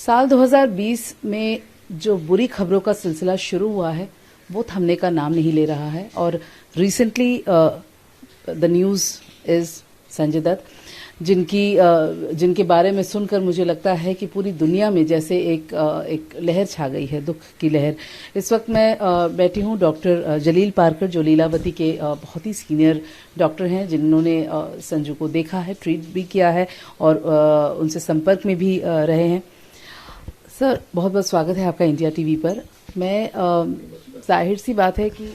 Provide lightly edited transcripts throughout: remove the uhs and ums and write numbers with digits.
साल 2020 में जो बुरी खबरों का सिलसिला शुरू हुआ है वो थमने का नाम नहीं ले रहा है और recently the news is Sanjay Dutt जिनके बारे में सुनकर मुझे लगता है कि पूरी दुनिया में जैसे एक लहर छा गई है, दुख की लहर। इस वक्त मैं बैठी हूँ डॉक्टर जलील पारकर, जो लीलावती के बहुत ही सीनियर डॉक्टर हैं, जिन्होंने संजू को देखा है, ट्रीट भी किया है और उनसे संपर्क में भी रहे हैं। सर, बहुत बहुत स्वागत है आपका इंडिया टीवी पर। मैं जाहिर सी बात है कि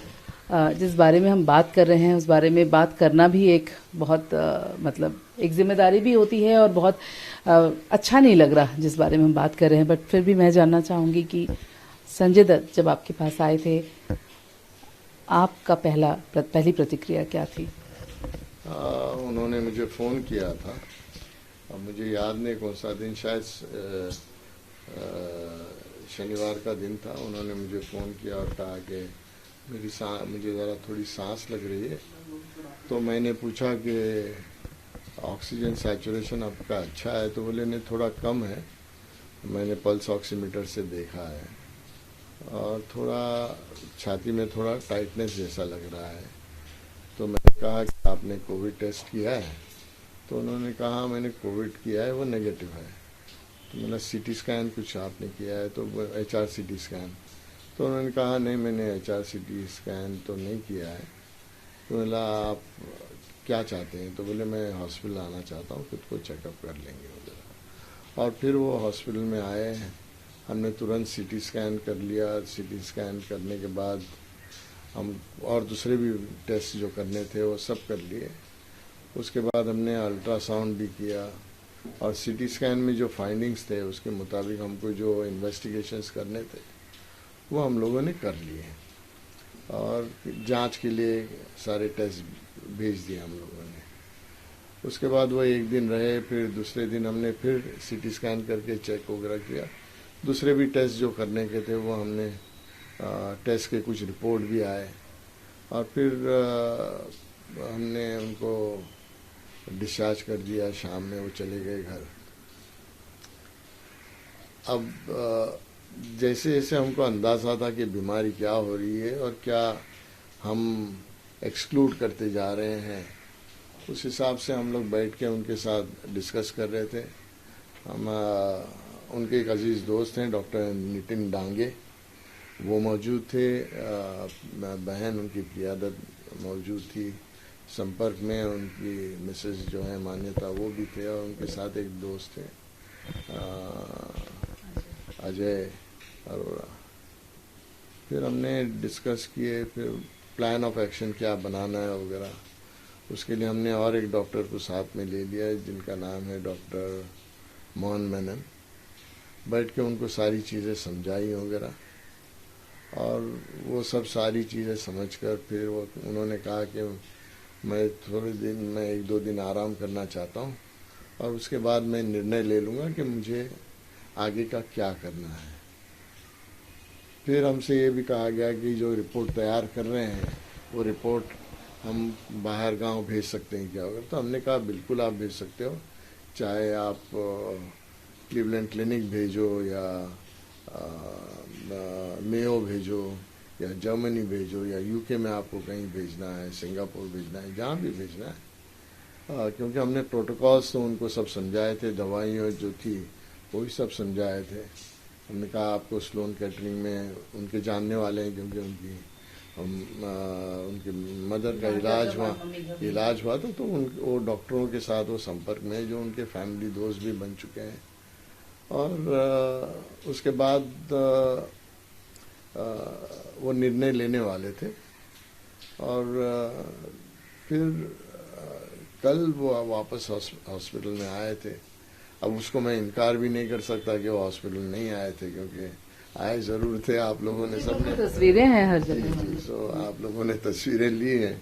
जिस बारे में हम बात कर रहे हैं उस बारे में बात करना भी एक बहुत मतलब एक जिम्मेदारी भी होती है और बहुत अच्छा नहीं लग रहा जिस बारे में हम बात कर रहे हैं। बट फिर भी मैं जानना चाहूँगी कि संजय दत्त जब आपके पास आए थे, आपका पहली प्रतिक्रिया क्या थी? उन्होंने मुझे फ़ोन किया था, अब मुझे याद नहीं कौन सा दिन, शायद शनिवार का दिन था। उन्होंने मुझे फ़ोन किया और कहा कि मुझे ज़रा थोड़ी सांस लग रही है। तो मैंने पूछा कि ऑक्सीजन सैचुरेशन आपका अच्छा है? तो बोले नहीं, थोड़ा कम है। मैंने पल्स ऑक्सीमीटर से देखा है और थोड़ा छाती में थोड़ा टाइटनेस जैसा लग रहा है। तो मैंने कहा कि आपने कोविड टेस्ट किया है? तो उन्होंने कहा मैंने कोविड किया है, वो नेगेटिव है। तो मैंने सीटी स्कैन कुछ आपने किया है? तो HRCT स्कैन। तो उन्होंने कहा नहीं, मैंने HRCT स्कैन तो नहीं किया है। तो बोला आप क्या चाहते हैं? तो बोले मैं हॉस्पिटल आना चाहता हूँ, खुद को चेकअप कर लेंगे वगैरह। और फिर वो हॉस्पिटल में आए हैं, हमने तुरंत CT स्कैन कर लिया। CT स्कैन करने के बाद हम और दूसरे भी टेस्ट जो करने थे वो सब कर लिए। उसके बाद हमने अल्ट्रासाउंड भी किया और CT स्कैन में जो फाइंडिंग्स थे उसके मुताबिक हमको जो इन्वेस्टिगेशंस करने थे वो हम लोगों ने कर लिए और जांच के लिए सारे टेस्ट भेज दिए हम लोगों ने। उसके बाद वो एक दिन रहे, फिर दूसरे दिन हमने फिर CT स्कैन करके चेक वगैरह किया। दूसरे भी टेस्ट जो करने के थे वो हमने टेस्ट के कुछ रिपोर्ट भी आए और फिर हमने उनको डिस्चार्ज कर दिया। शाम में वो चले गए घर। अब जैसे जैसे हमको अंदाज़ा था कि बीमारी क्या हो रही है और क्या हम एक्सक्लूड करते जा रहे हैं, उस हिसाब से हम लोग बैठ के उनके साथ डिस्कस कर रहे थे। हम उनके एक अजीज़ दोस्त हैं डॉक्टर नितिन डांगे, वो मौजूद थे। बहन उनकी प्रिया दत्त मौजूद थी संपर्क में। उनकी मिसेज जो है मान्यता, वो भी थे और उनके साथ एक दोस्त थे अजय अरोड़ा। फिर हमने डिस्कस किए, फिर प्लान ऑफ एक्शन क्या बनाना है वगैरह। उसके लिए हमने और एक डॉक्टर को साथ में ले लिया जिनका नाम है डॉक्टर मोहन मेनन। बैठ के उनको सारी चीज़ें समझाई वगैरह और वो सब सारी चीज़ें समझकर फिर वो उन्होंने कहा कि मैं मैं 1-2 दिन आराम करना चाहता हूँ और उसके बाद मैं निर्णय ले लूँगा कि मुझे आगे का क्या करना है। फिर हमसे ये भी कहा गया कि जो रिपोर्ट तैयार कर रहे हैं वो रिपोर्ट हम बाहर गांव भेज सकते हैं क्या होगा? तो हमने कहा बिल्कुल आप भेज सकते हो, चाहे आप क्लीवलैंड क्लिनिक भेजो या मेयो भेजो या जर्मनी भेजो या UK में आपको कहीं भेजना है, सिंगापुर भेजना है, जहाँ भी भेजना है। क्योंकि हमने प्रोटोकॉल्स तो उनको सब समझाए थे, दवाइयाँ जो थी वो भी सब समझाए थे। हमने कहा आपको स्लोन कैटरिंग में उनके जानने वाले हैं, क्योंकि उनके मदर का इलाज हुआ तो वो डॉक्टरों के साथ वो संपर्क में, जो उनके फैमिली दोस्त भी बन चुके हैं। और उसके बाद वो निर्णय लेने वाले थे और फिर कल वो वापस हॉस्पिटल में आए थे। अब उसको मैं इनकार भी नहीं कर सकता कि वो हॉस्पिटल नहीं आए थे, क्योंकि आए ज़रूर थे। आप लोगों ने सबने तस्वीरें हैं हर जगह। तो आप लोगों ने तस्वीरें ली हैं।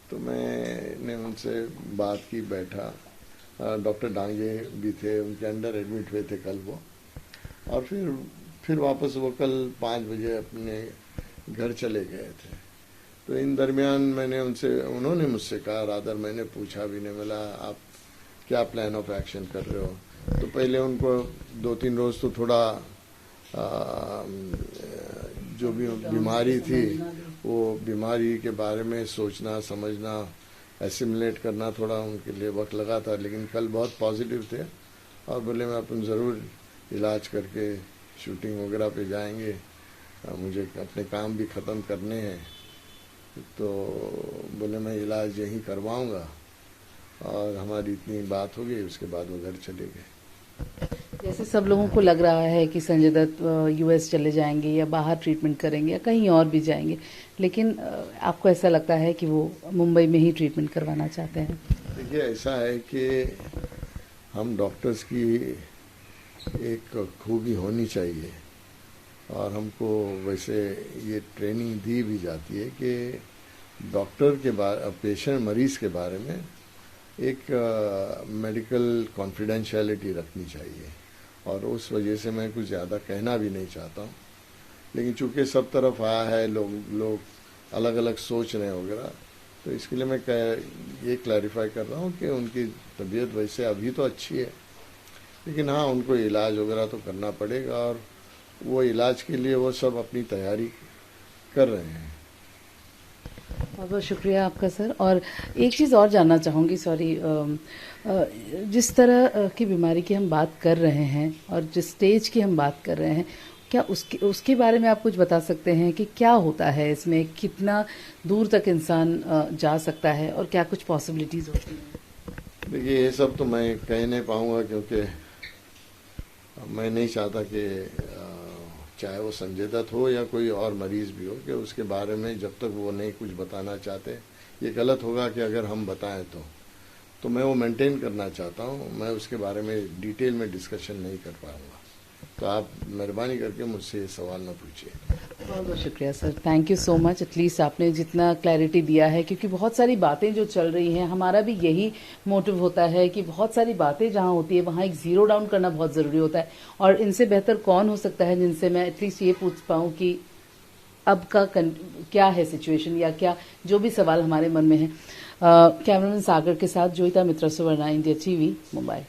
तो मैंने उनसे बात की, बैठा। डॉक्टर डांगे भी थे, उनके अंडर एडमिट हुए थे कल वो। और फिर वापस वो कल 5 बजे अपने घर चले गए थे। तो इन दरमियान उन्होंने मुझसे कहा, रादर मैंने पूछा भी नहीं, बोला आप क्या प्लान ऑफ एक्शन कर रहे हो? तो पहले उनको 2-3 रोज तो थोड़ा जो भी बीमारी थी वो बीमारी के बारे में सोचना समझना एसिमुलेट करना थोड़ा उनके लिए वक्त लगा था, लेकिन कल बहुत पॉजिटिव थे और बोले मैं अपन ज़रूर इलाज करके शूटिंग वगैरह पे जाएंगे, मुझे अपने काम भी ख़त्म करने हैं, तो बोले मैं इलाज यहीं करवाऊंगा। और हमारी इतनी बात हो गई, उसके बाद वो घर चले गए। जैसे सब लोगों को लग रहा है कि संजय दत्त यूएस चले जाएंगे या बाहर ट्रीटमेंट करेंगे या कहीं और भी जाएंगे, लेकिन आपको ऐसा लगता है कि वो मुंबई में ही ट्रीटमेंट करवाना चाहते हैं? देखिए ऐसा है कि हम डॉक्टर्स की एक खूबी होनी चाहिए और हमको वैसे ये ट्रेनिंग दी भी जाती है कि डॉक्टर के बारे पेशेंट मरीज के बारे में एक मेडिकल कॉन्फिडेंशियलिटी रखनी चाहिए और उस वजह से मैं कुछ ज़्यादा कहना भी नहीं चाहता हूँ, लेकिन चूंकि सब तरफ आया है, लोग अलग अलग सोच रहे हैं वगैरह, तो इसके लिए मैं ये क्लैरिफाई कर रहा हूँ कि उनकी तबीयत वैसे अभी तो अच्छी है, लेकिन हाँ उनको इलाज वगैरह तो करना पड़ेगा और वो इलाज के लिए वो सब अपनी तैयारी कर रहे हैं। बहुत बहुत शुक्रिया आपका सर। और एक चीज़ और जानना चाहूँगी, सॉरी, जिस तरह की बीमारी की हम बात कर रहे हैं और जिस स्टेज की हम बात कर रहे हैं, क्या उसके बारे में आप कुछ बता सकते हैं कि क्या होता है इसमें, कितना दूर तक इंसान जा सकता है और क्या कुछ पॉसिबिलिटीज़ होती हैं? देखिए ये सब तो मैं कह नहीं पाऊँगा क्योंकि मैं नहीं चाहता कि चाहे वो संजय दत्त हो या कोई और मरीज भी हो कि उसके बारे में जब तक वो नहीं कुछ बताना चाहते, ये गलत होगा कि अगर हम बताएं तो मैं वो मेंटेन करना चाहता हूँ, मैं उसके बारे में डिटेल में डिस्कशन नहीं कर पाऊंगा, तो आप मेहरबानी करके मुझसे ये सवाल न पूछिए। बहुत बहुत शुक्रिया sir, thank you so much. At least आपने जितना क्लैरिटी दिया है, क्योंकि बहुत सारी बातें जो चल रही हैं, हमारा भी यही मोटिव होता है कि बहुत सारी बातें जहां होती है वहां एक जीरो डाउन करना बहुत जरूरी होता है, और इनसे बेहतर कौन हो सकता है जिनसे मैं एटलीस्ट ये पूछ पाऊं कि अब का क्या है सिचुएशन या क्या जो भी सवाल हमारे मन में है। कैमरामैन सागर के साथ जोईता मित्रा, सुवर्णा, इंडिया टीवी, मुंबई।